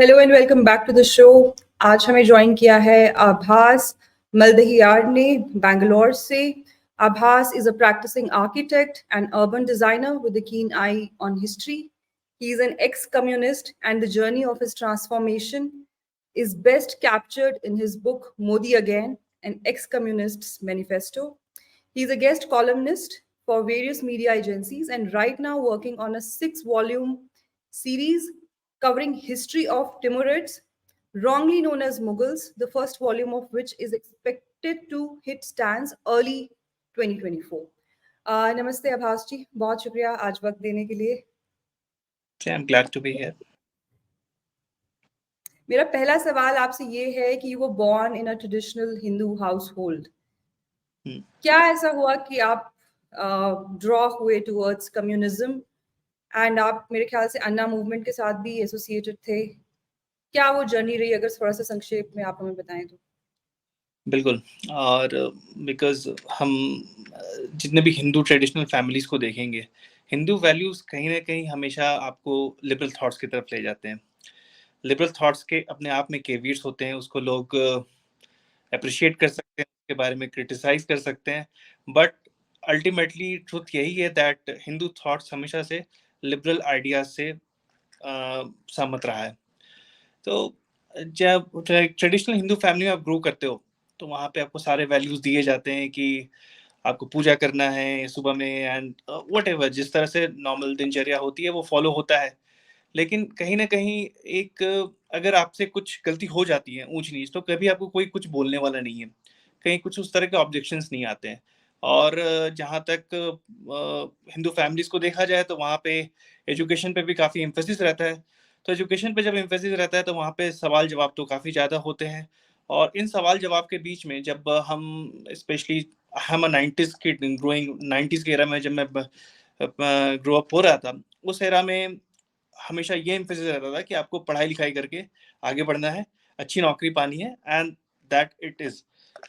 Hello and welcome back to the show. आज हमें join किया है आभास मल्दहियार ने बैंगलोर से। आभास is a practicing architect and urban designer with a keen eye on history. He is an ex-communist and the journey of his transformation is best captured in his book Modi Again, an ex-communist's manifesto. He is a guest columnist for various media agencies and right now working on a 6-volume series covering history of Timurids, wrongly known as Mughals, the first volume of which is expected to hit stands early 2024. नमस्ते आभास जी, बहुत शुक्रिया आज वक्त देने के लिए। I'm glad to be here. मेरा पहला सवाल आपसे ये है कि you were born in a traditional Hindu household. क्या ऐसा हुआ कि आप ड्रॉ हुए टुवर्ड्स कम्युनिज्म एंड आप मेरे ख्याल से अन्ना मूवमेंट के साथ भी एसोसिएटेड थे? क्या वो जर्नी रही, अगर थोड़ा सा संक्षेप में आप हमें बताएं तो। बिल्कुल। और बिकॉज हम जितने भी हिंदू ट्रेडिशनल फैमिलीज को देखेंगे, हिंदू वैल्यूज कहीं ना कहीं हमेशा आपको लिबरल थॉट्स की तरफ ले जाते हैं। लिबरल थॉट्स के अपने आप में केवियर्स होते हैं, उसको लोग अप्रिशिएट कर सकते हैं, उसके बारे में क्रिटिसाइज कर सकते हैं, बट अल्टीमेटली ट्रुथ यही है दैट हिंदू थॉट्स हमेशा से लिबरल आइडियाज से सहमत रहा है। तो जब ट्रेडिशनल हिंदू फैमिली में आप ग्रो करते हो तो वहाँ पे आपको सारे वैल्यूज दिए जाते हैं कि आपको पूजा करना है सुबह में एंड व्हाटएवर, जिस तरह से नॉर्मल दिनचर्या होती है वो फॉलो होता है। लेकिन कहीं ना कहीं एक अगर आपसे कुछ गलती हो जाती है ऊंच नीच, तो कभी आपको कोई कुछ बोलने वाला नहीं है, कहीं कुछ उस तरह के ऑब्जेक्शंस नहीं आते हैं। और जहाँ तक हिंदू फैमिलीज को देखा जाए तो वहाँ पे एजुकेशन पे भी काफ़ी एम्फेसिस रहता है। तो एजुकेशन पे जब एम्फेसिस रहता है तो वहाँ पे सवाल जवाब तो काफ़ी ज़्यादा होते हैं। और इन सवाल जवाब के बीच में जब हम स्पेशली हम 90s किड ग्रोइंग 90s के एरा में जब मैं ग्रो अप हो रहा था, उस एरा में हमेशा ये एम्फेसिस रहता था कि आपको पढ़ाई लिखाई करके आगे बढ़ना है, अच्छी नौकरी पानी है, एंड दैट इट इज।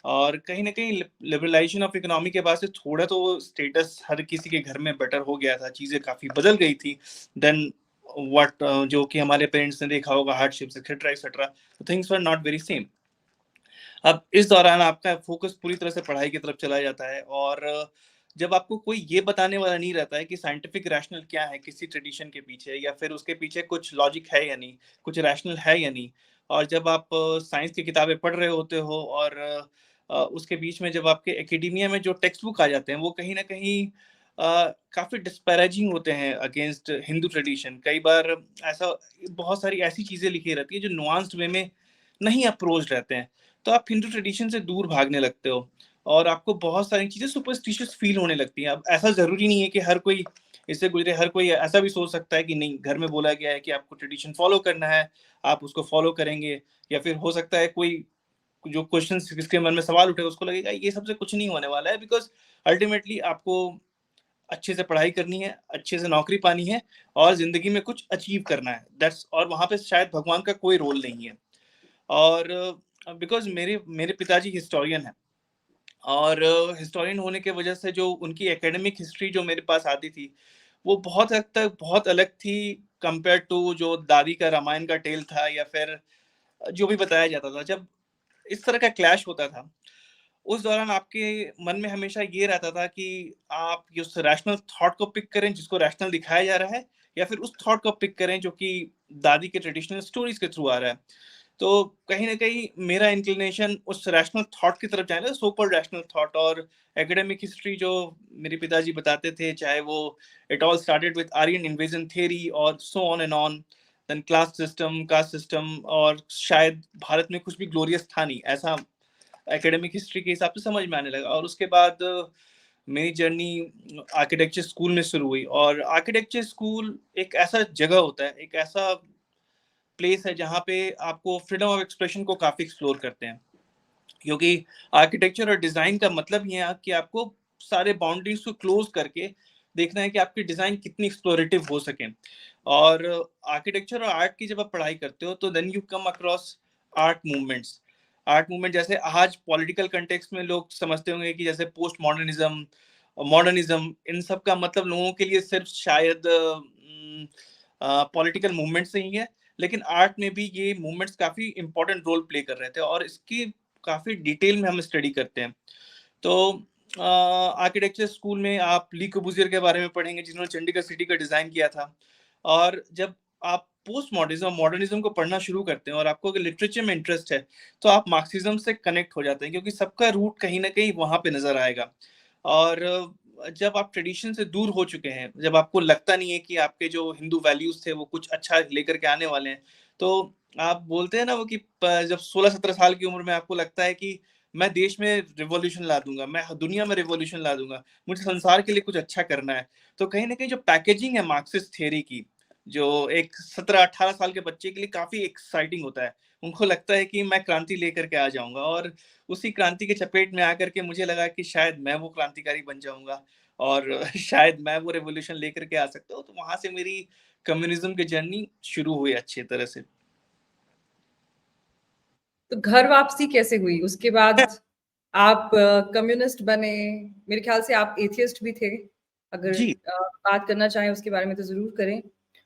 और कहीं ना कहीं लिबरलाइजेशन ऑफ इकोनॉमी के बाद से थोड़ा तो स्टेटस हर किसी के घर में बेटर हो गया था, चीज़ें काफ़ी बदल गई थी देन व्हाट जो कि हमारे पेरेंट्स ने देखा होगा, hardships etcetera etcetera, things were not very same. अब इस दौरान आपका फोकस पूरी तरह से पढ़ाई की तरफ चला जाता है, और जब आपको कोई ये बताने वाला नहीं रहता है कि साइंटिफिक रैशनल क्या है किसी ट्रेडिशन के पीछे, या फिर उसके पीछे कुछ लॉजिक है या नहीं, कुछ रैशनल है या नहीं, और जब आप साइंस की किताबें पढ़ रहे होते हो और उसके बीच में जब आपके एकेडमिया में जो टेक्स्ट बुक आ जाते हैं वो कहीं ना कहीं काफ़ी डिस्पैरेजिंग होते हैं अगेंस्ट हिंदू ट्रेडिशन। कई बार ऐसा बहुत सारी ऐसी चीज़ें लिखी रहती है जो नुआंस्ड वे में नहीं अप्रोच रहते हैं, तो आप हिंदू ट्रेडिशन से दूर भागने लगते हो और आपको बहुत सारी चीज़ें सुपरस्टिशियस फील होने लगती हैं। अब ऐसा ज़रूरी नहीं है कि हर कोई इससे गुजरे, हर कोई ऐसा भी सोच सकता है कि नहीं, घर में बोला गया है कि आपको ट्रेडिशन फॉलो करना है, आप उसको फॉलो करेंगे। या फिर हो सकता है कोई जो क्वेश्चन किसके मन में सवाल उठे उसको लगेगा ये सबसे कुछ नहीं होने वाला है, बिकॉज अल्टीमेटली आपको अच्छे से पढ़ाई करनी है, अच्छे से नौकरी पानी है और जिंदगी में कुछ अचीव करना है, दैट्स। और वहाँ पे शायद भगवान का कोई रोल नहीं है। और बिकॉज मेरे मेरे पिताजी हिस्टोरियन हैं, और हिस्टोरियन होने के वजह से जो उनकी एकेडमिक हिस्ट्री जो मेरे पास आती थी वो बहुत हद तक बहुत अलग थी कंपेयर टू जो दादी का रामायण का टेल था, या फिर जो भी बताया जाता था। जब इस तरह का क्लैश होता था उस दौरान आपके मन में हमेशा ये रहता था कि आप उस रैशनल थॉट को पिक करें जिसको रैशनल दिखाया जा रहा है, या फिर उस थॉट को पिक करें जो कि दादी के ट्रेडिशनल स्टोरीज के थ्रू आ रहा है। तो कहीं ना कहीं मेरा इंक्लिनेशन उस रैशनल थॉट की तरफ जाएगा, सुपर रैशनल थॉट। और एकेडमिक हिस्ट्री जो मेरे पिताजी बताते थे, चाहे वो it all started with Aryan invasion theory और so on and on, then class system, caste system, और शायद भारत में कुछ भी ग्लोरियस था नहीं, ऐसा एकेडमिक हिस्ट्री के हिसाब से समझ में आने लगा। और उसके बाद मेरी जर्नी आर्किटेक्चर स्कूल में शुरू हुई। और आर्किटेक्चर स्कूल एक ऐसा जगह होता है, एक ऐसा प्लेस है जहाँ पे आपको फ्रीडम ऑफ एक्सप्रेशन को काफ़ी एक्सप्लोर करते हैं, क्योंकि आर्किटेक्चर और डिज़ाइन का मतलब ये है कि आपको सारे बाउंड्रीज को क्लोज करके देखना है कि आपकी डिज़ाइन कितनी एक्सप्लोरेटिव हो सके। और आर्किटेक्चर और आर्ट की जब आप पढ़ाई करते हो तो then you come across art movements. Art movement जैसे आज पॉलिटिकल कंटेक्स्ट में लोग समझते होंगे कि जैसे पोस्ट मॉडर्निज्म, मॉडर्निज्म, इन सब का मतलब लोगों के लिए सिर्फ शायद पॉलिटिकल मूवमेंट से ही है। लेकिन आर्ट में भी ये मूवमेंट्स काफ़ी इम्पोर्टेंट रोल प्ले कर रहे थे और इसकी काफ़ी डिटेल में हम स्टडी करते हैं। तो आर्किटेक्चर स्कूल में आप ली कोबूसियर के बारे में पढ़ेंगे जिन्होंने चंडीगढ़ सिटी का डिज़ाइन किया था। और जब आप पोस्ट मॉडर्निज्म और मॉडर्निज्म को पढ़ना शुरू करते हैं और आपको अगर लिटरेचर में इंटरेस्ट है, तो आप मार्क्सिज्म से कनेक्ट हो जाते हैं क्योंकि सबका रूट कहीं न कहीं वहाँ पे नज़र आएगा। और जब आप ट्रेडिशन से दूर हो चुके हैं, जब आपको लगता नहीं है कि आपके जो हिंदू वैल्यूज़ थे वो कुछ अच्छा लेकर के आने वाले हैं, तो आप बोलते हैं ना वो कि जब 16-17 साल की उम्र में आपको लगता है कि मैं देश में रिवॉल्यूशन ला दूँगा, मैं दुनिया में रिवॉल्यूशन ला दूँगा, मुझे संसार के लिए कुछ अच्छा करना है। तो कहीं न कहीं जो पैकेजिंग है मार्क्सिस्ट थ्योरी की, जो एक 17-18 साल के बच्चे के लिए काफ़ी एक्साइटिंग होता है। उनको लगता है कि मैं क्रांति लेकर के आ जाऊँगा और उसी क्रांति के चपेट में आकर के मुझे लगा कि शायद मैं वो क्रांतिकारी बन जाऊँगा और शायद मैं वो रिवॉल्यूशन लेकर के आ सकता हूँ। तो वहाँ से मेरी कम्युनिज़्म की जर्नी शुरू हुई अच्छी तरह से। तो घर वापसी कैसे हुई? उसके बाद आप कम्युनिस्ट बने, मेरे ख्याल से आप एथियस्ट भी थे। अगर जी, बात करना चाहें उसके बारे में तो ज़रूर करें।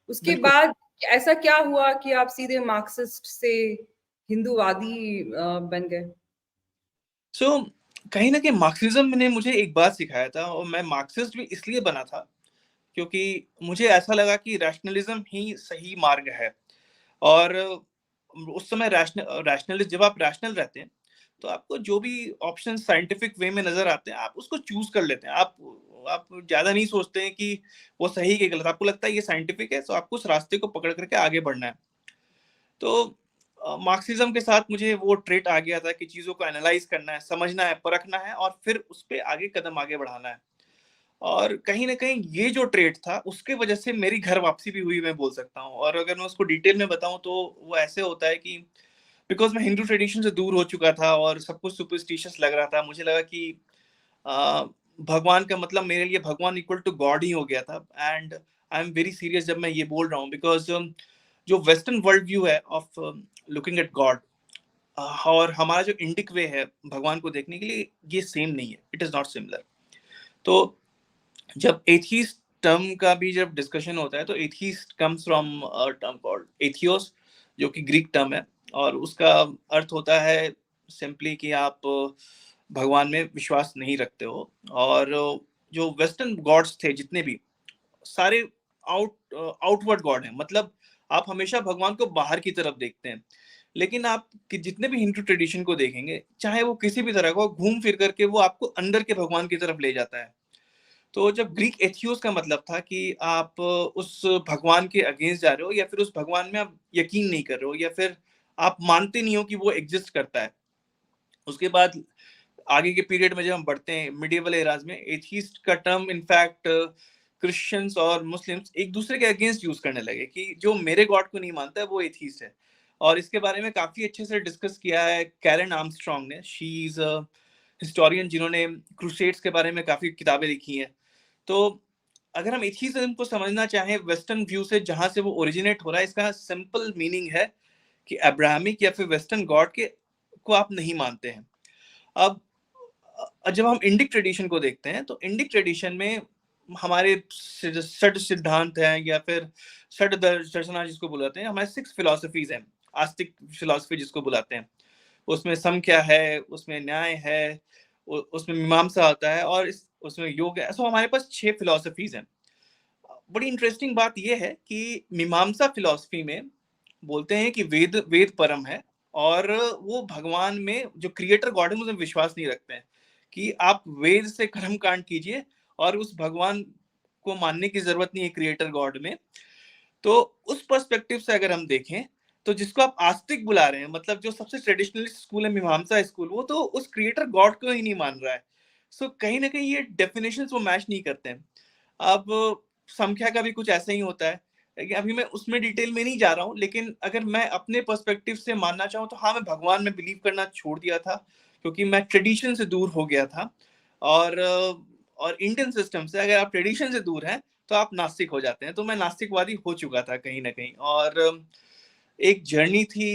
उसके बिल्कुल। बाद ऐसा क्या हुआ कि आप सीधे मार्क्सिस्ट से हिंदूवादी बन गए? सो कहीं न कहीं मार्क्सिज़्म ने मुझे एक बात सिखाया था और मैं मार्क्सिस्ट भी इसलिए बना था, क्योंकि मुझे ऐसा लगा कि रैशनलिज़्म ही सही मार्ग है। और उस समय रैशनलिस्ट जब आप रैशनल रहते हैं, तो आपको जो भी ऑप्शन साइंटिफिक वे में नज़र आते हैं, आप उसको चूज़ कर लेते हैं। आप ज़्यादा नहीं सोचते हैं कि वो सही है कि गलत। आपको लगता है ये साइंटिफिक है, तो आपको उस रास्ते को पकड़ कर के आगे बढ़ना है। तो मार्क्सिज्म के साथ मुझे वो ट्रेट आ गया था कि चीज़ों को एनालाइज़ करना है, समझना है, परखना है और फिर उस पे आगे कदम आगे बढ़ाना है। और कहीं न कहीं ये जो ट्रेट था, उसके वजह से मेरी घर वापसी भी हुई मैं बोल सकता हूँ। और अगर मैं उसको डिटेल में बताऊँ तो वो ऐसे होता है कि बिकॉज़ मैं हिंदू ट्रेडिशन से दूर हो चुका था और सब कुछ सुपरस्टिशियस लग रहा था। मुझे लगा कि अ, भगवान का मतलब मेरे लिए भगवान इक्वल टू गॉड ही हो गया था and I am very serious जब मैं ये बोल रहा हूँ बिकॉज़ जो वेस्टर्न वर्ल्ड व्यू है ऑफ लुकिंग एट गॉड और हमारा जो इंडिक वे है भगवान को देखने के लिए ये सेम नहीं है। It is not similar. तो जब एथीस्ट टर्म का भी जब डिस्कशन होता है तो atheist comes from a term called atheos जो कि ग्रीक टर्म है और उसका अर्थ होता है सिंपली कि आप भगवान में विश्वास नहीं रखते हो। और जो वेस्टर्न गॉड्स थे जितने भी सारे आउटवर्ड गॉड हैं, मतलब आप हमेशा भगवान को बाहर की तरफ देखते हैं। लेकिन आप कि जितने भी हिंदू ट्रेडिशन को देखेंगे, चाहे वो किसी भी तरह का हो, घूम फिर करके वो आपको अंदर के भगवान की तरफ ले जाता है। तो जब ग्रीक एथियोस का मतलब था कि आप उस भगवान के अगेंस्ट जा रहे हो या फिर उस भगवान में आप यकीन नहीं कर रहे हो या फिर आप मानते नहीं हो कि वो एग्जिस्ट करता है। उसके बाद आगे के पीरियड में जब हम बढ़ते हैं मिडिएवल एराज में एथिस्ट का टर्म इनफैक्ट क्रिश्चियंस और मुस्लिम्स एक दूसरे के अगेंस्ट यूज करने लगे कि जो मेरे गॉड को नहीं मानता है वो एथिस्ट है। और इसके बारे में काफी अच्छे से डिस्कस किया है कैरन आर्मस्ट्रांग ने। शी इज अ हिस्टोरियन जिन्होंने क्रूसेड्स के बारे में काफी किताबें लिखी हैं। तो अगर हम एथिज्म को समझना चाहें वेस्टर्न व्यू से जहां से वो ओरिजिनेट हो रहा है, इसका सिंपल मीनिंग है कि अब्राहमिक या फिर वेस्टर्न गॉड के को आप नहीं मानते हैं। अब जब हम इंडिक ट्रेडिशन को देखते हैं तो इंडिक ट्रेडिशन में हमारे षड सिद्धांत हैं या फिर षड दर्शना जिसको बुलाते हैं, हमारे 6 फिलॉसफीज हैं। आस्तिक फिलॉसफी जिसको बुलाते हैं, उसमें समख्या है, उसमें न्याय है, उसमें मीमांसा आता है और उसमें योग है। सो हमारे पास 6 फिलॉसफीज हैं। बड़ी इंटरेस्टिंग बात यह है कि मीमांसा फिलॉसफी में बोलते हैं कि वेद वेद परम है और वो भगवान में जो क्रिएटर गॉड है उसमें विश्वास नहीं रखते हैं कि आप वेद से कर्म कांड कीजिए और उस भगवान को मानने की जरूरत नहीं है क्रिएटर गॉड में। तो उस पर्सपेक्टिव से अगर हम देखें तो जिसको आप आस्तिक बुला रहे हैं, मतलब जो सबसे ट्रेडिशनलिस्ट स्कूल है मीमांसा स्कूल, वो तो उस क्रिएटर गॉड को ही नहीं मान रहा है। सो कहीं ना कहीं ये डेफिनेशंस वो मैच नहीं करते हैं। अब संख्या का भी कुछ ऐसा ही होता है। लेकिन अभी मैं उसमें डिटेल में नहीं जा रहा हूँ, लेकिन अगर मैं अपने पर्सपेक्टिव से मानना चाहूँ तो हाँ, मैं भगवान में बिलीव करना छोड़ दिया था क्योंकि मैं ट्रेडिशन से दूर हो गया था। और और इंडियन सिस्टम से अगर आप ट्रेडिशन से दूर हैं तो आप नास्तिक हो जाते हैं। तो मैं नास्तिकवादी हो चुका था कहीं ना कहीं। और एक जर्नी थी।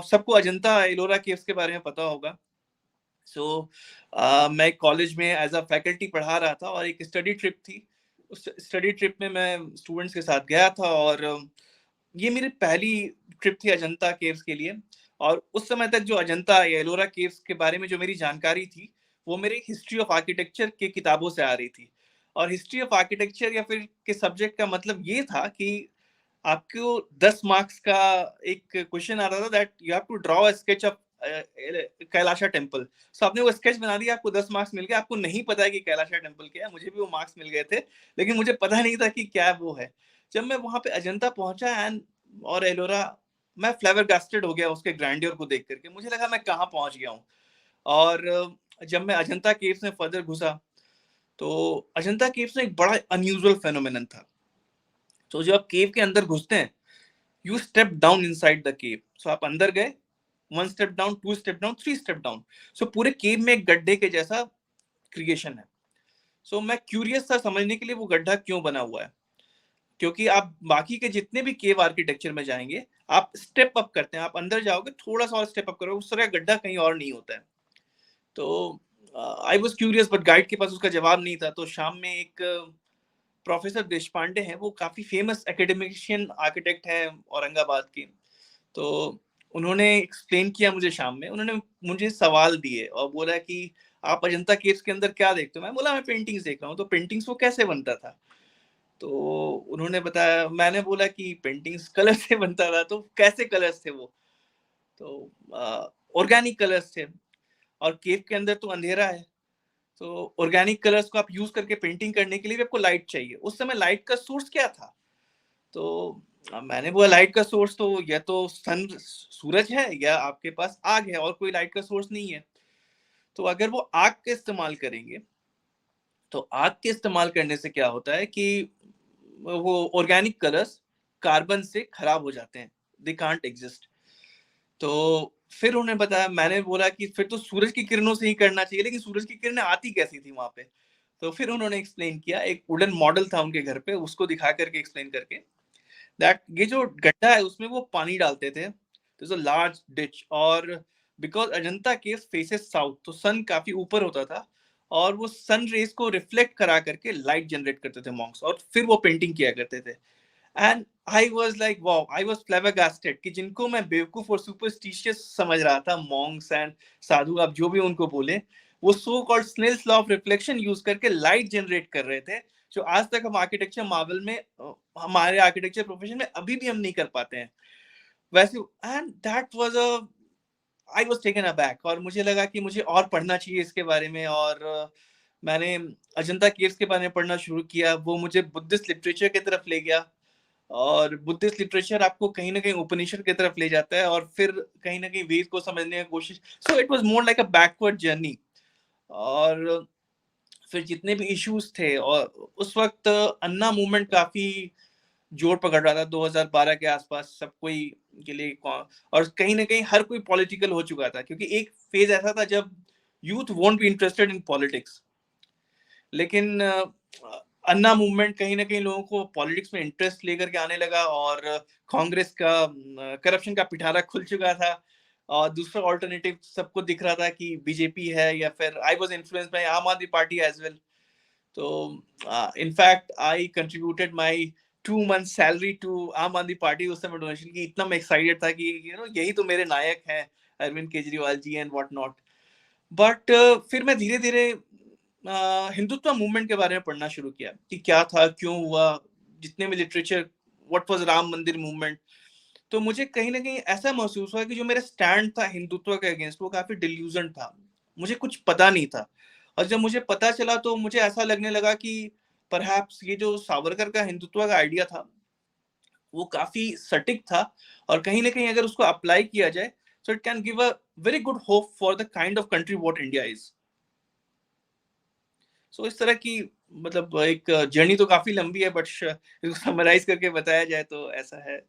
सबको अजंता एलोरा केव्स के बारे में पता होगा। सो मैं कॉलेज में एज अ फैकल्टी पढ़ा रहा था और एक स्टडी ट्रिप थी। उस स्टडी ट्रिप में मैं स्टूडेंट्स के साथ गया था और ये मेरी पहली ट्रिप थी अजंता केव्स के लिए, और उस समय तक जो अजंता या एलोरा केव्स के बारे में जो मेरी जानकारी थी, वो मेरे हिस्ट्री ऑफ आर्किटेक्चर के किताबों से आ रही थी। और हिस्ट्री ऑफ आर्किटेक्चर या फिर के सब्जेक्ट का मतलब ये था कि आपको 10 मार्क्स का एक क्वेश्चन आता था that you have to draw a sketch of Kailasha temple. So आपने वो स्केच बना दिया, आपको 10 मार्क्स मिल गए। आपको नहीं पता है कि कैलाशा टेम्पल क्या है, मुझे भी वो मार्क्स मिल गए थे, लेकिन मुझे पता नहीं था कि क्या वो है। जब मैं वहां पे अजंता पहुंचा एंड और एलोरा, मैं फ्लैबरगास्टेड हो गया उसके ग्रैंडियर को देख करके। मुझे लगा मैं कहाँ पहुंच गया हूँ। और जब मैं अजंता केव्स में फर्दर घुसा, तो अजंता केव्स में एक बड़ा अनयूजुअल फेनोमेनन था। तो जब आप केव के अंदर घुसते हैं, you step down inside the cave. So आप अंदर गए, 1 step down, 2 step down, 3 step down. So पूरे केव में एक गड्ढे के जैसा क्रिएशन है। सो मैं क्यूरियस था समझने के लिए वो गड्ढा क्यों बना हुआ है, क्योंकि आप बाकी के जितने भी केव आर्किटेक्चर में जाएंगे, आप स्टेप अप करते हैं, आप अंदर जाओगे थोड़ा सा और स्टेप अप करोगे, उस तरह का गड्ढा कहीं और नहीं होता है। तो I was curious, but guide के पास उसका जवाब नहीं था। तो शाम में एक प्रोफेसर देशपांडे हैं, वो काफी फेमस एकेडमिशियन आर्किटेक्ट हैं औरंगाबाद के। तो उन्होंने एक्सप्लेन किया मुझे शाम में, उन्होंने मुझे सवाल दिए और बोला कि आप अजंता केव्स के अंदर क्या देखते हो। मैं बोला मैं पेंटिंग्स देख रहा हूँ। तो पेंटिंग्स वो कैसे बनता था, तो उन्होंने बताया। मैंने बोला कि पेंटिंग्स कलर से बनता था। तो कैसे कलर्स थे वो, तो ऑर्गेनिक कलर्स थे, और केव के अंदर तो अंधेरा है, तो ऑर्गेनिक कलर्स को आप यूज करके पेंटिंग करने के लिए भी आपको लाइट चाहिए। उस समय लाइट का सोर्स क्या था, तो मैंने बोला लाइट का सोर्स तो या तो सन सूरज है, या आपके पास आग है, और कोई लाइट का सोर्स नहीं है। तो अगर वो आग का इस्तेमाल करेंगे, तो आग के इस्तेमाल करने से क्या होता है कि वो ऑर्गेनिक कलर्स कार्बन से खराब हो जाते हैं, दे कांट एग्जिस्ट। तो फिर उन्होंने बताया, मैंने बोला कि फिर तो सूरज की किरणों से ही करना चाहिए, लेकिन सूरज की किरणें आती कैसी थी वहां पे। तो फिर उन्होंने एक्सप्लेन किया, एक वुडन मॉडल था उनके घर पे, उसको दिखा करके एक्सप्लेन करके दैट ये जो गड्ढा है उसमें वो पानी डालते थे, तो लार्ज डिच। और because Ajanta caves faces south, तो सन काफी ऊपर होता था, और वो सन रेस को रिफ्लेक्ट करा करके लाइट जनरेट करते थे मॉन्क्स, और फिर वो पेंटिंग किया करते थे। And I was like wow, I was फ्लैबरगास्टेड कि जिनको मैं बेवकूफ और सुपरस्टिशियस समझ रहा था, मॉन्क्स एंड साधु, आप जो भी उनको बोले, वो so called Snell's law of reflection use करके लाइट जनरेट कर रहे थे, जो आज तक हम आर्किटेक्चर मार्वल में हमारे आर्किटेक्चर प्रोफेशन में अभी भी हम नहीं कर पाते हैं वैसे। And that was a, I was taken aback, और मुझे लगा कि मुझे और पढ़ना चाहिए इसके बारे में। और मैंने अजंता केव्स के बारे में पढ़ना शुरू किया। वो मुझे बुद्धिस्ट लिटरेचर की तरफ ले गया, और बुद्धिस्ट लिटरेचर आपको कहीं ना कहीं उपनिषद की तरफ ले जाता है, और फिर कहीं ना कहीं वेद को समझने की कोशिश। So it was more like a backward journey. और फिर जितने भी इश्यूज थे, और उस वक्त अन्ना मूवमेंट काफी जोर पकड़ रहा था 2012 के आसपास, सब कोई के लिए और कहीं ना कहीं हर कोई पॉलिटिकल हो चुका था, क्योंकि एक फेज ऐसा था जब youth won't be interested in politics. लेकिन अन्ना मूवमेंट कहीं ना कहीं लोगों को पॉलिटिक्स में इंटरेस्ट लेकर के आने लगा, और कांग्रेस का करप्शन का पिटारा खुल चुका था, और दूसरा ऑल्टरनेटिव सबको दिख रहा था कि बीजेपी है, या फिर I was influenced by Aam Aadmi Party as well. तो in fact I contributed my 2 month salary to Aam Aadmi party उस समय डोनेशन की। इतना मैं एक्साइटेड था कि यही तो मेरे नायक हैं, Arvind Kejriwal ji and what not. But फिर मैं धीरे धीरे हिंदुत्व मूवमेंट के बारे में पढ़ना शुरू किया कि क्या था, क्यों हुआ, जितने भी लिटरेचर, व्हाट वाज राम मंदिर मूवमेंट। तो मुझे कहीं ना कहीं ऐसा महसूस हुआ कि जो मेरा स्टैंड था हिंदुत्व के अगेंस्ट, वो काफी डिल्यूजन था, मुझे कुछ पता नहीं था। और जब मुझे पता चला, तो मुझे ऐसा लगने लगा कि परहैप्स ये जो सावरकर का हिंदुत्व का आइडिया था, वो काफी सटीक था, और कहीं ना कहीं अगर उसको अप्लाई किया जाए, so it can give a very good hope for the kind of country what India is. So इस तरह की, मतलब एक जर्नी तो काफी लंबी है, बट इसको समराइज करके बताया जाए तो ऐसा है।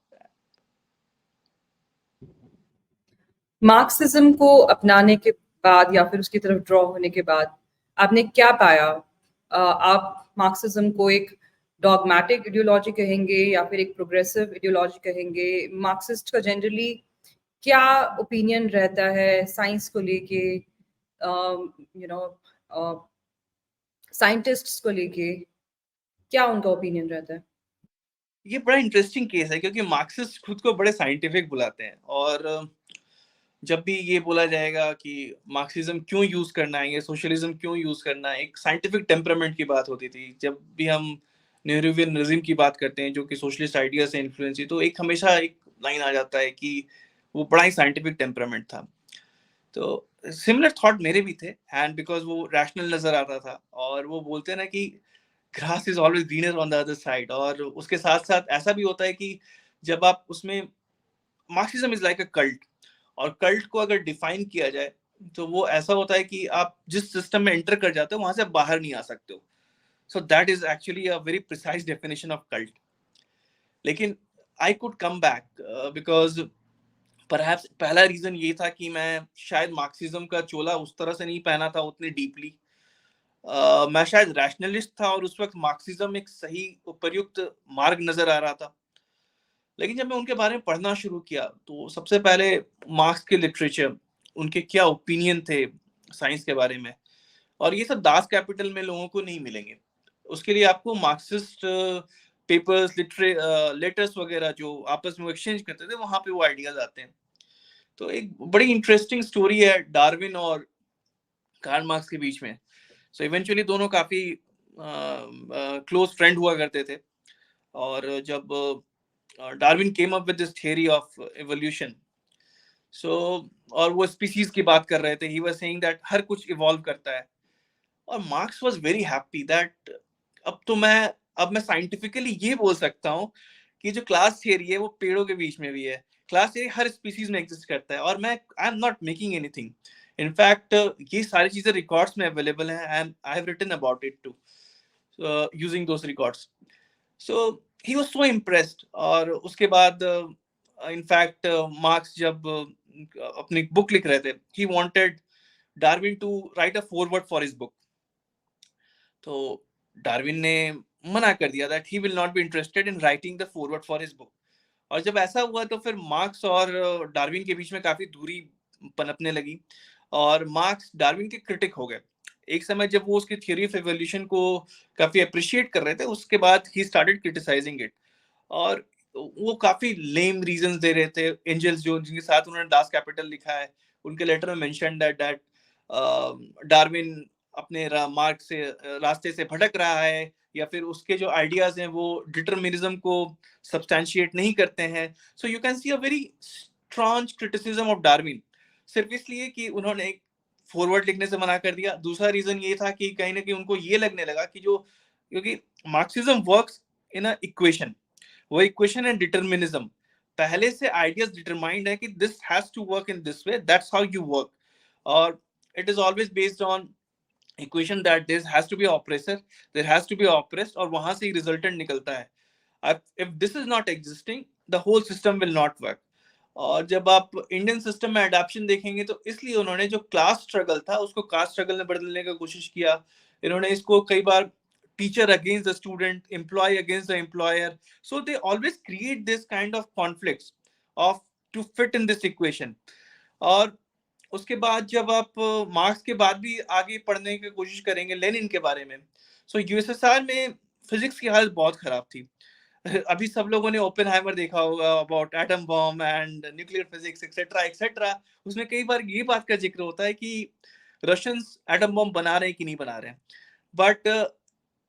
मार्क्सिज्म को अपनाने के बाद या फिर उसकी तरफ ड्रॉ होने के बाद आपने क्या पाया? आप मार्क्सिज्म को एक डॉगमेटिक आइडियोलॉजी कहेंगे या फिर एक प्रोग्रेसिव आइडियोलॉजी कहेंगे? मार्क्सिस्ट का जनरली क्या ओपिनियन रहता है साइंस को लेके, यू नो साइंटिस्ट्स को लेके? क्या उनका ओपिनियन रहता है? ये बड़ा इंटरेस्टिंग केस है क्योंकि मार्क्सिस्ट खुद को बड़े साइंटिफिक बुलाते हैं, और जब भी ये बोला जाएगा कि मार्क्सिज्म क्यों यूज करना है, ये सोशलिज्म क्यों यूज करना है, एक साइंटिफिक टेम्परामेंट की बात होती थी। जब भी हम नेहरूवियनिज्म की बात करते हैं जो कि सोशलिस्ट आइडिया से इन्फ्लुएंस थी, तो एक हमेशा एक लाइन आ जाता है कि वो बड़ा ही साइंटिफिक टेम्परामेंट था। तो सिमिलर थॉट मेरे भी थे, एंड बिकॉज वो रैशनल नजर आता था, और वो बोलते हैं ना कि grass is always greener on the other side. और उसके साथ साथ ऐसा भी होता है कि जब आप उसमें, Marxism is like a cult, और कल्ट को अगर डिफाइन किया जाए तो वो ऐसा होता है कि आप जिस सिस्टम में एंटर कर जाते हो वहां से बाहर नहीं आ सकते हो। So that is actually a very precise definition of cult. लेकिन I could come back because perhaps पहला रीजन ये था कि मैं शायद मार्क्सिज्म का चोला उस तरह से नहीं पहना था उतने डीपली। मैं शायद रैशनलिस्ट था और उस वक्त मार्क्सिज्म एक सही उपयुक्त मार्ग नजर आ रहा था। लेकिन जब मैं उनके बारे में पढ़ना शुरू किया तो सबसे पहले मार्क्स के लिटरेचर, उनके क्या ओपिनियन थे साइंस के बारे में, और ये सब दास कैपिटल में लोगों को नहीं मिलेंगे। उसके लिए आपको मार्क्सिस्ट पेपर्स, लेटर्स वगैरह जो आपस में एक्सचेंज करते थे, वहां पे वो आइडियाज आते हैं। तो एक बड़ी इंटरेस्टिंग स्टोरी है डार्विन और कार्ल मार्क्स के बीच में। सो इवेंचुअली दोनों काफी क्लोज फ्रेंड हुआ करते थे। और जब Darwin came up with this theory of evolution, so और वो स्पीसीज की बात कर रहे थे, ही वाज सेइंग दैट हर कुछ इवॉल्व करता है। और Marx was very happy that अब मैं साइंटिफिकली ये बोल सकता हूँ कि जो क्लास थियरी है वो पेड़ों के बीच में भी है। क्लास थियरी हर स्पीसीज में एग्जिस्ट करता है, और मैं I am not making anything. In fact ये सारी चीजें रिकॉर्ड्स में अवेलेबल हैं, and I have written about it to using those records. So he was so impressed. और उसके बाद इनफैक्ट मार्क्स जब अपनी बुक लिख रहे थे, he wanted Darwin to write a foreword for his book. तो डार्विन ने मना कर दिया that he will not be interested in writing the foreword for his book. और जब ऐसा हुआ तो फिर मार्क्स और डार्विन के बीच में काफी दूरी पनपने लगी, और मार्क्स डार्विन के क्रिटिक हो गए। एक समय जब वो उसकी थ्योरी ऑफ एवोल्यूशन को काफी अप्रिशिएट कर रहे थे, उसके बाद ही स्टार्टेड क्रिटिसाइजिंग इट। और वो काफी लेम रीजंस दे रहे थे। एंजल्स जो जिनके साथ उन्होंने दास कैपिटल लिखा है, उनके लेटर में मेंशन दैट डार्विन अपने मार्ग से रास्ते से भटक रहा है, या फिर उसके जो आइडियाज हैं वो डिटरमिनिज्म को सब्सटैंशिएट नहीं करते हैं। So you can see a very strong criticism of Darwin, सिर्फ इसलिए कि उन्होंने एक फॉरवर्ड लिखने से मना कर दिया। दूसरा रीजन ये था कि कहीं ना कहीं उनको ये लगने लगा कि जो, क्योंकि Marxism works in a equation, वो इक्वेशन एंड डिटरमिनिज्म, पहले से आइडियाज डिटरमाइंड है कि this has to work in this way, that's how you work. और it is always based on equation that this has to be oppressor, there has to be oppressed, और वहां से ही resultant निकलता है। If this is not existing, the whole system will not work. और जब आप इंडियन सिस्टम में अडॉप्शन देखेंगे तो इसलिए उन्होंने जो क्लास स्ट्रगल था उसको कास्ट स्ट्रगल में बदलने का कोशिश किया। इन्होंने इसको कई बार teacher against the student, employ against the employer, so they always create this kind of conflicts of to fit in this equation. और उसके बाद जब आप मार्क्स के बाद भी आगे पढ़ने की कोशिश करेंगे लेनिन के बारे में, सो यूएसएसआर में फिजिक्स की हालत बहुत खराब थी। अभी सब लोगों ने ओपेनहाइमर देखा होगा about atom bomb and nuclear physics etcetera etcetera. उसमें कई बार ये बात का जिक्र होता है कि रशियंस एटम बॉम्ब बना रहे हैं कि नहीं बना रहे हैं। But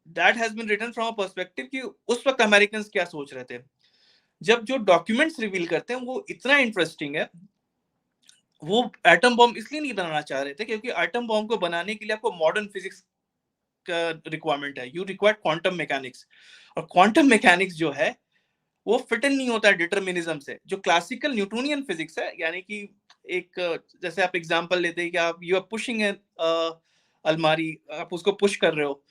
that has been written from a perspective कि उस वक्त अमेरिकन क्या सोच रहे थे। जब जो डॉक्यूमेंट्स रिवील करते हैं वो इतना इंटरेस्टिंग है। वो एटम बॉम्ब इसलिए नहीं बनाना चाह रहे थे क्योंकि एटम बॉम्ब को बनाने के लिए आपको मॉडर्न फिजिक्स का रिक्वायरमेंट है, यू रिक्वायर क्वांटम मैकेनिक्स। और क्वांटम मैकेनिक्स जो है वो फिट इन नहीं होता है डिटरमिनिज्म से। जो क्लासिकल न्यूटोनियन फिजिक्स है, यानी कि एक जैसे आप एग्जांपल लेते हैं कि आप यू आर पुशिंग अलमारी, आप उसको पुश कर रहे हो,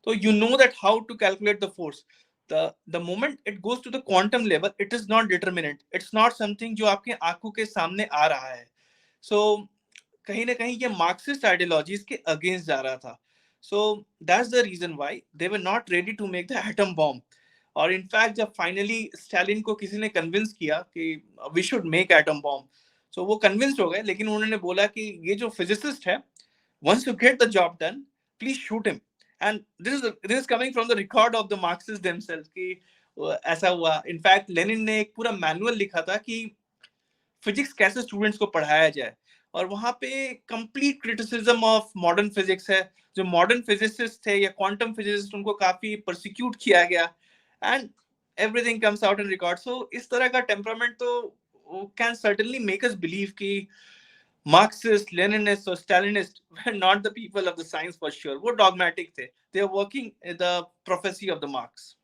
तो you know that how to calculate the force. the moment it goes to the quantum level, it is not determinate, it's not something जो आपके आंखों के सामने आ रहा है। सो कहीं ना कहीं ये मार्क्सिस्ट आइडियोलॉजीज के अगेंस्ट जा रहा था। So that's the reason why they were not ready to make the atom bomb. और इनफैक्ट जब फाइनली स्टालिन को किसी ने कन्विंस किया कि we should make atom bomb, so वो कन्विंस हो गए। लेकिन उन्होंने बोला कि ये जो फिजिसिस्ट है, once you get the job done, please shoot him. And this is coming from the record of the Marxists themselves कि ऐसा हुआ। इनफैक्ट लेनिन ने एक पूरा मैनुअल लिखा था कि फिजिक्स कैसे स्टूडेंट्स को पढ़ाया जाए, और वहां पे complete criticism of modern physics है। जो मॉडर्न फिजिसिस्ट थे या क्वांटम फिजिसिस्ट, उनको काफी प्रोसिक्यूट किया गया, and everything comes out in record. So इस तरह का टेम्परामेंट तो can certainly make us believe कि मार्क्सिस्ट, लेनिनिस्ट और Stalinist were not the people of the science for sure. वो dogmatic थे, they are working in the prophecy of the Marx.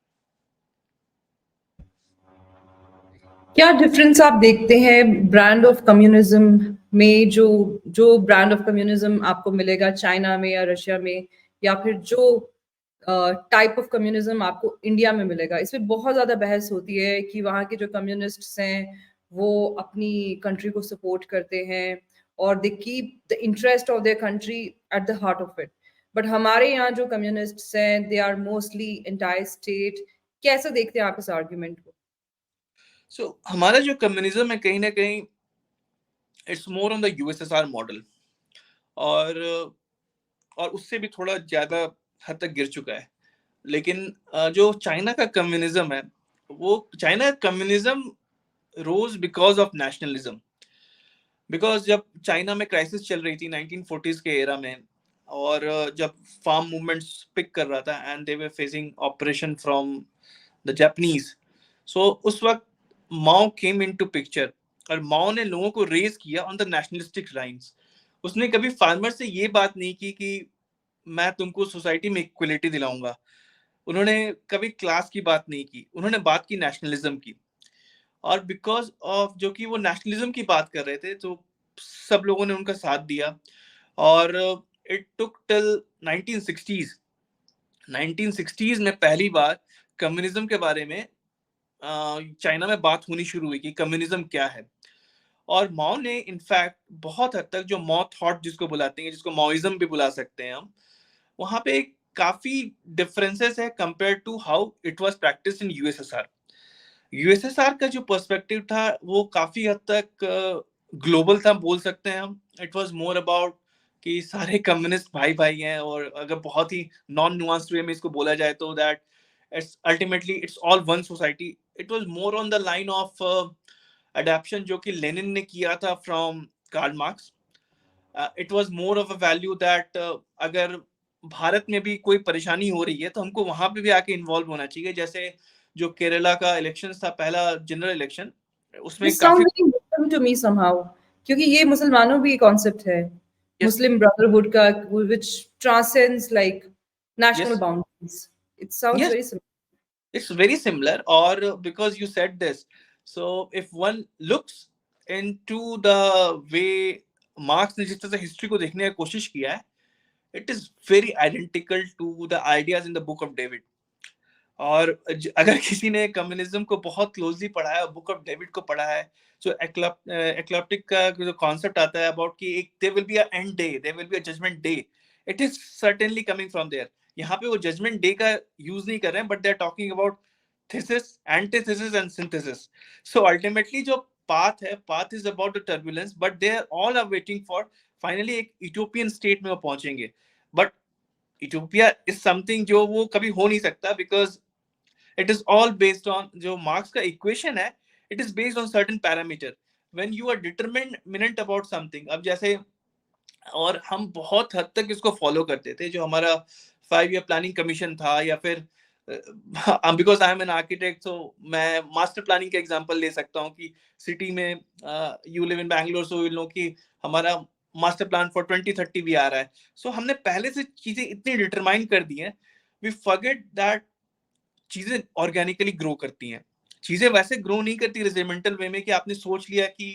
क्या difference आप देखते हैं ब्रांड ऑफ कम्युनिज्म में, जो जो ब्रांड ऑफ कम्युनिज्म आपको मिलेगा चाइना में या रशिया में, या फिर जो टाइप ऑफ कम्युनिज्म आपको इंडिया में मिलेगा? इसमें बहुत ज्यादा बहस होती है कि वहाँ के जो कम्युनिस्ट्स हैं वो अपनी कंट्री को सपोर्ट करते हैं और they keep the interest of their country at the heart of it, but हमारे यहाँ जो कम्युनिस्ट्स हैं they are mostly entire state. कैसे देखते हैं आप इस आर्ग्यूमेंट को? So हमारा जो कम्युनिज्म है कहीं ना कहीं it's more on the USSR model, और उससे भी थोड़ा ज्यादा हद तक गिर चुका है। लेकिन जो चाइना का कम्युनिज्म है, वो China communism rose because of nationalism. Because जब चाइना में क्राइसिस चल रही थी 1940s के एरा में, और जब फार्म मूवमेंट्स पिक कर रहा था and they were facing operation from the Japanese, so उस वक्त माओ केम इनटू पिक्चर, और माओ ने लोगों को रेज किया ऑन द नेशनलिस्टिक लाइंस। उसने कभी फार्मर से ये बात नहीं की कि मैं तुमको सोसाइटी में इक्वलिटी दिलाऊंगा। उन्होंने कभी क्लास की बात नहीं की, उन्होंने बात की नेशनलिज्म की। और बिकॉज ऑफ जो कि वो नेशनलिज्म की बात कर रहे थे, तो सब लोगों ने उनका साथ दिया। और it took till 1960s। 1960s में पहली बार कम्युनिज्म के बारे में चाइना में बात होनी शुरू हुई कि कम्युनिज्म क्या है। और माओ ने इनफैक्ट बहुत हद तक जो माओ थॉट जिसको बुलाते हैं, जिसको माओइज्म भी बुला सकते हैं हम, वहां पे काफी डिफरेंसेस है compare to how it was practice in USSR. USSR का जो पर्सपेक्टिव था वो काफी हद तक ग्लोबल था, बोल सकते हैं हम। इट वाज मोर अबाउट कि सारे कम्युनिस्ट भाई भाई हैं, और अगर बहुत ही नॉन नुआंस्ड वे में इसको बोला जाए तो that it's ultimately it's all one society. It was more on the line of adaption जो कि लेनिन ने किया था from Karl Marx. It was more of a value that अगर भारत में भी कोई परेशानी हो रही है तो हमको वहां पे भी आके इन्वॉल्व होना चाहिए। जैसे जो केरला का इलेक्शन था, पहला जनरल इलेक्शन, उसमें दिस काफी sound very Muslim to me somehow, क्योंकि ये मुसलमानों भी कॉन्सेप्ट है, यस मुस्लिम ब्रदरहुड का, which transcends like national yes boundaries. It sounds yes very similar. it's very similar, or because you said this, so if one looks into the way marks ने जिस तरह से history को देखने की कोशिश किया है, it is very identical to the ideas in the book of David. और अगर किसी ने कम्युनिज्म को बहुत क्लोजली पढ़ा है, बुक ऑफ डेविड को पढ़ा है, जो एक्लॉप्टिक का जो कॉन्सेप्ट आता है अबाउट कि एक there will be a end day, there will be a judgement day, it is certainly coming from there. यहाँ पे वो जजमेंट डे का यूज नहीं कर रहे हैं, but they are talking about thesis, antithesis and synthesis. So ultimately जो path है, path is about the turbulence, but they are all are waiting for finally एक यूटोपियन स्टेट में वो पहुंचेंगे। बट यूटोपिया इज समथिंग जो वो कभी हो नहीं सकता, because it is all based on जो मार्क्स का इक्वेशन है, it is based on certain parameter when you are determinant about something। अब जैसे, और हम बहुत हद तक इसको फॉलो करते थे, जो हमारा 5 year प्लानिंग कमीशन था, या फिर because I am an architect, तो मैं मास्टर प्लानिंग का एग्जांपल ले सकता हूँ कि सिटी में you live in Bangalore, so you know कि हमारा मास्टर प्लान फॉर 2030 भी आ रहा है। सो हमने पहले से चीजें इतनी डिटरमाइन कर दी हैं, वी फॉरगेट दैट चीजें ऑर्गेनिकली ग्रो करती हैं। चीजें वैसे ग्रो नहीं करती रेजिमेंटल वे में कि आपने सोच लिया कि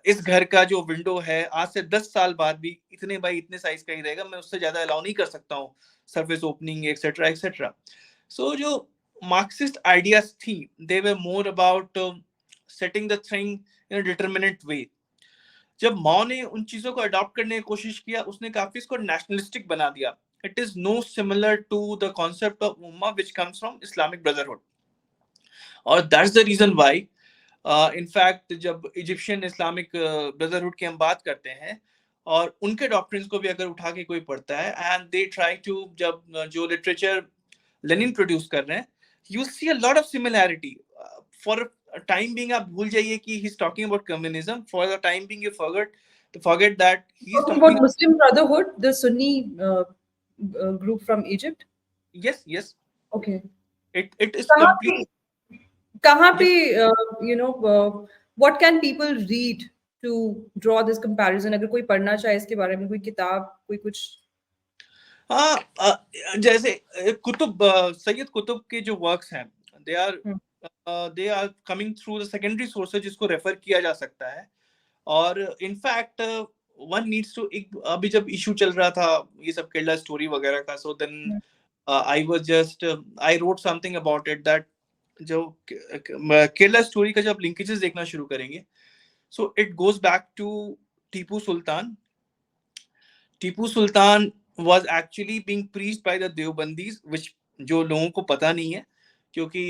इस घर का जो विंडो है आज से 10 साल बाद भी इतने बाई इतने साइज का ही रहेगा, मैं उससे ज्यादा अलाउ नहीं कर सकता हूँ surface opening etcetera etcetera. So जो मार्क्सिस्ट आइडियाज थी, they were more about setting the thing in a determinant way. जब माओ ने उन चीजों को अडॉप्ट करने की कोशिश किया, उसने काफी इसको नेशनलिस्टिक बना दिया। It is no similar to the concept of उम्मा which comes from Islamic brotherhood, और that's the reason why in fact जब इजिप्शियन इस्लामिक ब्रदरहुड की हम बात करते हैं, और उनके डॉक्ट्रिन्स को भी अगर उठा के कोई पढ़ता है, एंड दे ट्राई टू, जब जो लिटरेचर लेनिन प्रोड्यूस कर रहे हैं, you see a lot of similarity. For a time being आप भूल जाइए कि he's talking about communism. For the time being you forget that he's Talking talking. about Muslim Brotherhood, the Sunni group from Egypt. Yes. Okay. It is कहाँ complete. पे कहाँ पे Yes. what can people read to draw this comparison? अगर कोई पढ़ना चाहे इसके बारे में, कोई किताब, कोई कुछ? हाँ, जैसे सैयद कुतुब के जो वर्क्स हैं, they are coming through the secondary sources, जिसको रेफर किया जा सकता है. और इनफैक्ट वन नीड्स टू, अभी जब इशू चल रहा था ये सब केरला स्टोरी वगैरह का, so then I wrote something about it, that जो केरला स्टोरी का जब लिंकेजेस देखना शुरू करेंगे, so it goes back to Tipu Sultan. Tipu Sultan was actually being preached by the Deobandis, which जो लोगों को पता नहीं है, क्योंकि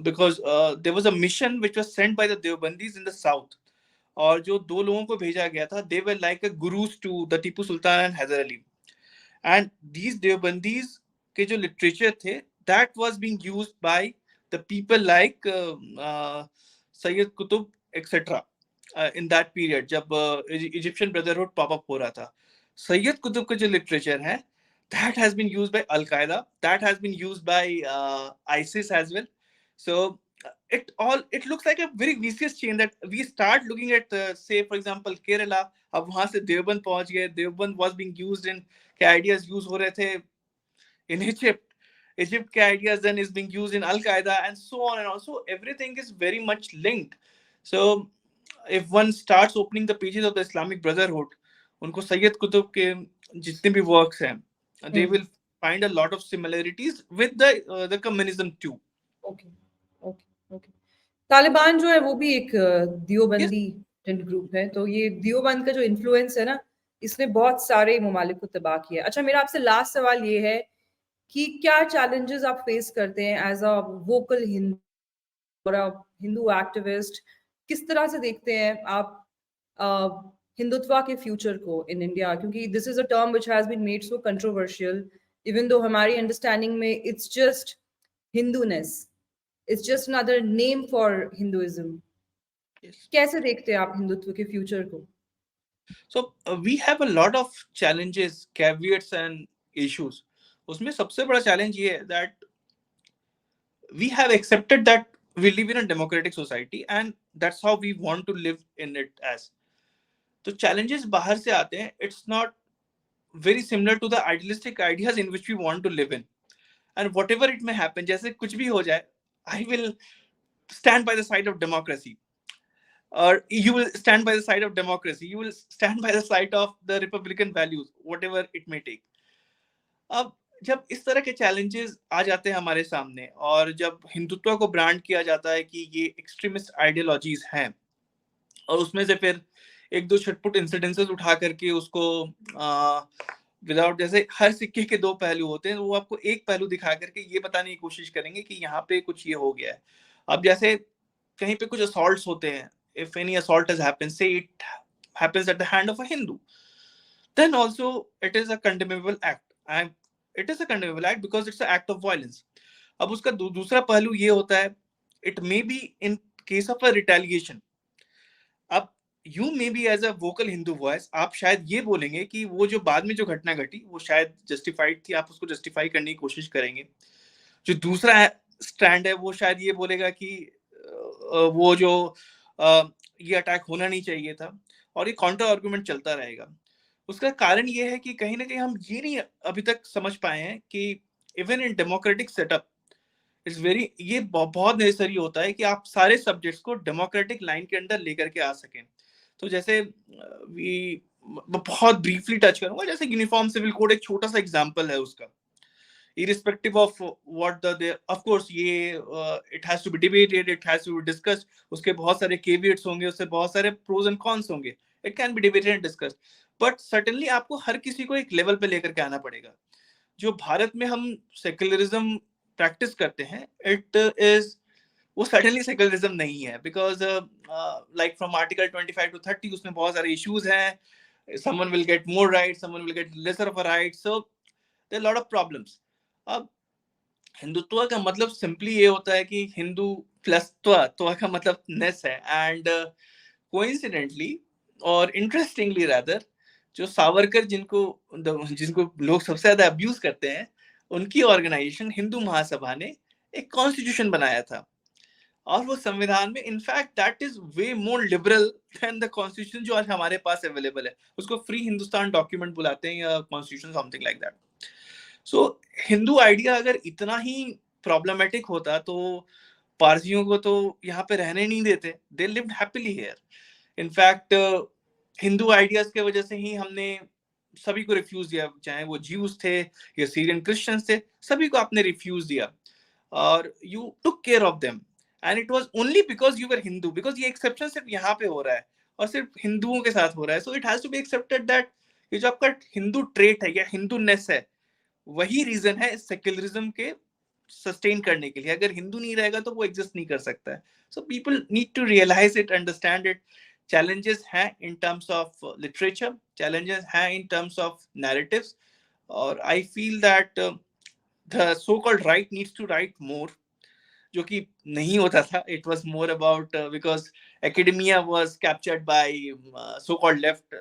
because there was a mission which was sent by the Deobandis in the south, और जो दो लोगों को भेजा गया था, they were like a gurus to the Tipu Sultan and Hyder Ali, and these Deobandis के जो literature थे, that was being used by the people like Sayyid Qutb etc. In that period, जब Egyptian Brotherhood pop up हो रहा था, सैयद कुतुब का जो literature है, that has been used by Al Qaeda, that has been used by ISIS as well. So it looks like a very vicious chain that we start looking at, say for example Kerala, अब वहां से देवबंद पहुंच गए, Deoband was being used in, के ideas use हो रहे थे in Egypt के ideas then is being used in Al Qaeda, and so on and on. So everything is very much linked. So if one starts opening the pages of the Islamic Brotherhood, उनको सैयद कुतुब के जितने भी works हैं, they will find a lot of similarities with the communism too. Okay. Taliban जो है वो भी एक दियोबंदी ग्रुप है, तो ये दियोबंद का जो इन्फ्लुएंस है ना, इसने बहुत सारे ममालिक को तबाह किया. अच्छा, मेरा आपसे लास्ट सवाल ये है कि क्या चैलेंजेस आप फेस करते हैं एज अ वोकल हिंदू और हिंदू एक्टिविस्ट? किस तरह से देखते हैं आप हिंदुत्व के फ्यूचर को इन इंडिया? क्योंकि this is a term which has been made so controversial, even though हमारी अंडरस्टैंडिंग में it's just Hinduness, it's just another name for Hinduism. कैसे देखते हैं आप हिंदुत्व के फ्यूचर को? So we have a lot of challenges, caveats and issues. उसमें सबसे बड़ा चैलेंज ये है that we have accepted that we live in a democratic society and that's how we want to live in it as. तो challenges बाहर से आते हैं, it's not very similar to the idealistic ideas in which we want to live in, and whatever it may happen, जैसे कुछ भी हो जाए, I will stand by the side of democracy, or you will stand by the side of democracy, you will stand by the side of the republican values, whatever it may take. अब जब इस तरह के challenges आ जाते हैं हमारे सामने, और जब हिंदुत्व को ब्रांड किया जाता है कि ये एक्सट्रीमिस्ट आइडियोलॉजीज हैं, और उसमें से फिर एक दो छटपुट इंसिडेंसेस उठा करके उसको विदाउट, जैसे हर सिक्के के दो पहलू होते हैं, वो आपको एक पहलू दिखा करके ये बताने की कोशिश करेंगे कि यहाँ पे कुछ ये हो गया है. अब जैसे कहीं पे कुछ असॉल्ट्स होते हैं, if any assault has happened, say it happens at the hand of a Hindu, then also it is a condemnable act, and it is a condemnable act because it's an act of violence. अब उसका दूसरा पहलू ये होता है, it may be in case of a retaliation. अब you may be as a vocal Hindu voice, आप शायद ये बोलेंगे कि वो जो बाद में जो घटना घटी वो शायद जस्टिफाइड थी, आप उसको जस्टिफाई करने की कोशिश करेंगे. जो दूसरा स्टैंड है वो शायद ये बोलेगा कि वो जो ये अटैक होना नहीं चाहिए था, और ये काउंटर आर्गुमेंट चलता रहेगा. उसका कारण ये है कि कहीं ना कहीं हम ये नहीं अभी तक समझ पाए हैं कि even in democratic setup it's very, ये बहुत नेसेसरी होता है कि आप सारे सब्जेक्ट्स को डेमोक्रेटिक लाइन के अंदर लेकर के आ सकें. तो जैसे बहुत ब्रीफली टच करूंगा, जैसे यूनिफॉर्म सिविल कोड एक छोटा सा एग्जांपल है उसका, irrespective of what the of course ये it has to be debated, it has to be discussed, उसके बहुत सारे caveats होंगे, उससे बहुत सारे pros and cons होंगे, it can be debated and discussed, but certainly आपको हर किसी को एक लेवल पे लेकर के आना पड़ेगा. जो भारत में हम सेक्युलरिज्म प्रैक्टिस करते हैं, it is वो certainly सेक्युलरिज्म नहीं है, because like from article 25 to 30 उसमें बहुत सारे issues हैं, someone will get more rights, someone will get lesser of a right, so there are a lot of problems. अब हिंदुत्व का मतलब सिंपली ये होता है कि हिंदू प्लस त्व का मतलब नेस है। एंड कोइंसिडेंटली और इंटरेस्टिंगली रादर, जो सावरकर जिनको लोग सबसे ज्यादा अब्यूज करते हैं, उनकी ऑर्गेनाइजेशन हिंदू महासभा ने एक कॉन्स्टिट्यूशन बनाया था। और वो संविधान में in fact that is way more liberal than the constitution जो आज हमारे पास अवेलेबल है। उसको फ्री हिंदुस्तान डॉक्यूमेंट बुलाते हैं या constitution something like that. So Hindu idea अगर इतना ही प्रॉब्लमेटिक होता तो पारसियों को तो यहाँ पे रहने नहीं देते। They lived happily here. In fact Hindu ideas के वजह से ही हमने सभी को रिफ्यूज दिया, चाहे वो ज्यूज थे या सीरियन क्रिश्चियंस थे, सभी को आपने रिफ्यूज दिया और you took care of them. And it was only because you were Hindu, because ये एक्सेप्शन सिर्फ यहाँ पे हो रहा है और सिर्फ हिंदुओं के साथ हो रहा है। So it has to be accepted that ये जो आपका हिंदू ट्रेट है या हिंदूनेस है, वही रीजन है सेक्युलरिज्म के सस्टेन करने के लिए। अगर हिंदू नहीं रहेगा तो वो एग्जिस्ट नहीं कर सकता है। So people need to realise it, understand it. challenges हैं in terms of literature, challenges हैं in terms of narratives, और I feel that the so-called right needs to write more, जो कि नहीं होता था। It was more about because academia was captured by so-called left,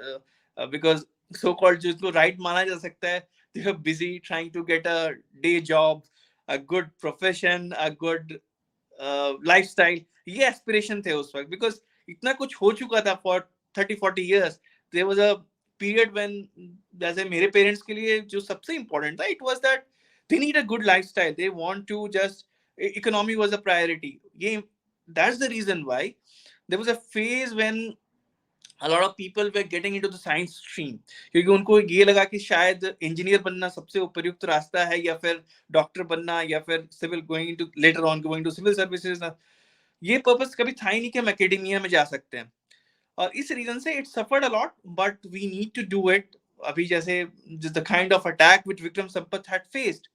because so-called जिसको right माना जा सकता है, they were busy trying to get a day job, a good profession, a good lifestyle। ये एस्पिरेशन थे उस वक्त, बिकॉज इतना कुछ हो चुका था for 30-40 years। There was a period when, जैसे मेरे पेरेंट्स के लिए जो सबसे इंपॉर्टेंट था, it was that they need a good lifestyle, they want to just, economy was a priority. ये that's the reason why there was a phase when a lot of people were getting into the science stream, क्योंकि उनको ये लगा कि शायद engineer बनना सबसे उपयुक्त रास्ता है, या फिर डॉक्टर बनना, या फिर civil going to later on going to civil services. ये पर्पस कभी था ही नहीं कि हम एकेडमिया में जा सकते हैं। और इस रीजन से it suffered a lot, but we need to do it. अभी जैसे the kind of attack which Vikram Sampath had faced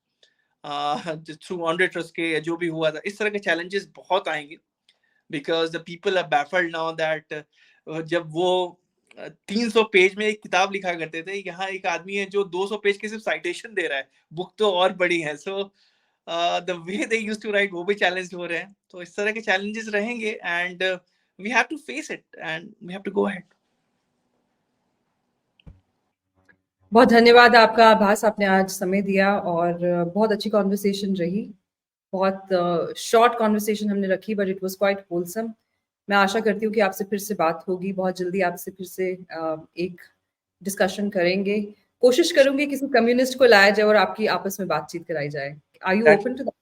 through ऑनरे ट्रस्ट के, जो भी हुआ था, इस तरह के चैलेंजेस बहुत आएंगे। Because the people are baffled now that जब वो 300 पेज में एक किताब लिखा करते थे, यहाँ एक आदमी है जो 200 पेज के सिर्फ साइटेशन दे रहा है, बुक तो और बड़ी है। So the way they used to write वो भी चैलेंज हो रहे हैं। तो इस तरह के चैलेंजेस रहेंगे and we have to face it and we have to go ahead. बहुत धन्यवाद आपका आभास, आपने आज समय दिया और बहुत अच्छी कॉन्वर्सेशन रही। बहुत शॉर्ट कॉन्वर्सेशन हमने रखी, but it was quite wholesome. मैं आशा करती हूँ कि आपसे फिर से बात होगी बहुत जल्दी, आपसे फिर से एक डिस्कशन करेंगे। कोशिश करूंगी किसी कम्युनिस्ट को लाया जाए और आपकी आपस में बातचीत कराई जाए। Are you open to that?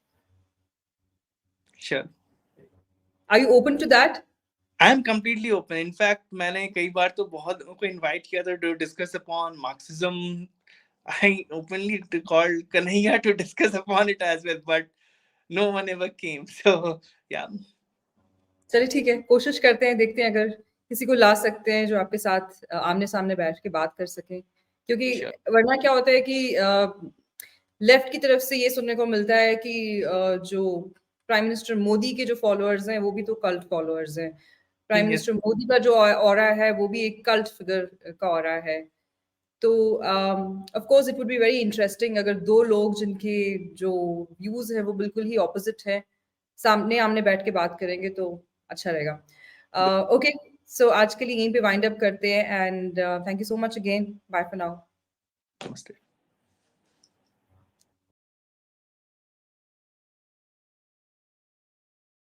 Sure, are you open to that? I am completely open. In fact मैंने कई बार तो बहुत लोगों को इनवाइट किया था to discuss upon Marxism. I openly called Kanhaiya to discuss upon it as well, but no one ever came. So yeah. चलिए ठीक है, कोशिश करते हैं, देखते हैं अगर किसी को ला सकते हैं जो आपके साथ आमने सामने बैठ के बात कर सके। क्योंकि Sure. वरना क्या होता है कि लेफ्ट की तरफ से ये सुनने को मिलता है कि जो प्राइम मिनिस्टर मोदी के जो फॉलोअर्स हैं वो भी तो कल्ट फॉलोअर्स हैं। Prime Yes. मिनिस्टर मोदी का जो ऑरा है वो भी एक कल्ट फिगर का ऑरा है। तो of course it would be very interesting अगर दो लोग जिनके जो व्यूज है वो बिल्कुल ही ऑपोजिट है सामने आमने बैठ के बात करेंगे तो अच्छा रहेगा। ओके, सो आज के लिए यहीं पे वाइंड अप करते हैं and thank you so much again, bye for now. Namaste.